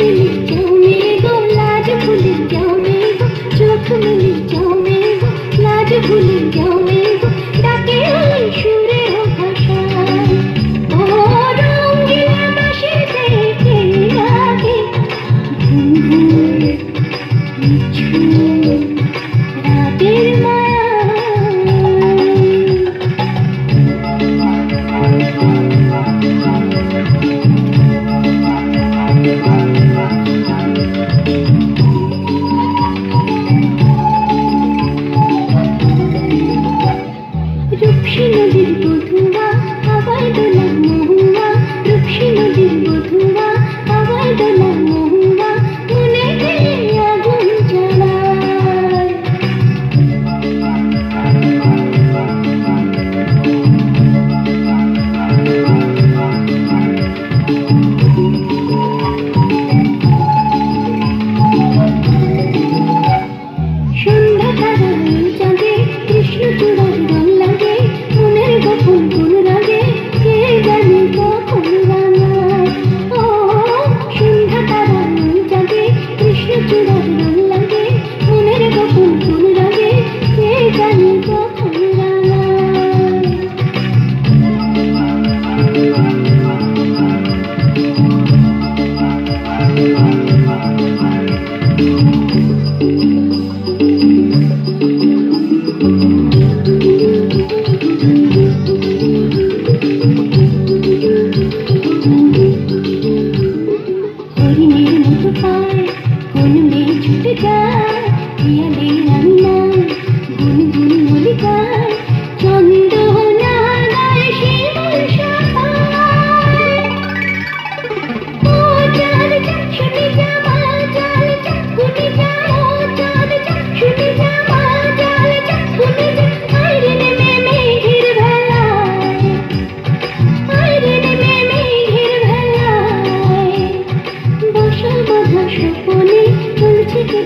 मिली जाओ मेरे गो लाज भूल जाओ मेरे गो चोख मिली जाओ मेरे गो लाज भूल जाओ मेरे गो डाके ওই সুরে ও ভাষায় ও রঙিলা বাঁশি থেকে রাগে ঘুম ঘুম নিঝুম রাতের মায়া রূপসী নদীর বধুয়া হাওয়ায় দোলা মহুয়া রূপসী নদীর বধুয়া হাওয়ায় দোলা মহুয়া মনে গেলে আগুন জ্বালায় সন্ধ্যা তারা জাগে কৃষ্ণচূড়ার রং লাগে মনের গোপন কোন রাগে কে জানে কখন রাঙায় ও সন্ধ্যা তারা জাগে কৃষ্ণচূড়ার রং লাগে মনের গোপন কোন রাগে কে জানে কখন রাঙায় হরিণের মতো পায় কোন মেয়ে ছুটে যায় পিয়ালের রানী নাই গুন গুন মল্লিকায় চন্দ্রনা গায়ে শিমুল শাখায় ও চাঁদ চাঁদ শুনে যা মা চাঁদ চাঁদ শুনে যা ও চাঁদ চাঁদ শুনে যা মা চাঁদ চাঁদ শুনে যা আইরে নেমে মেঘের ভেলায় আইরে নেমে মেঘের ভেলায় বাসা বাঁধা স্বপনে চলছে কে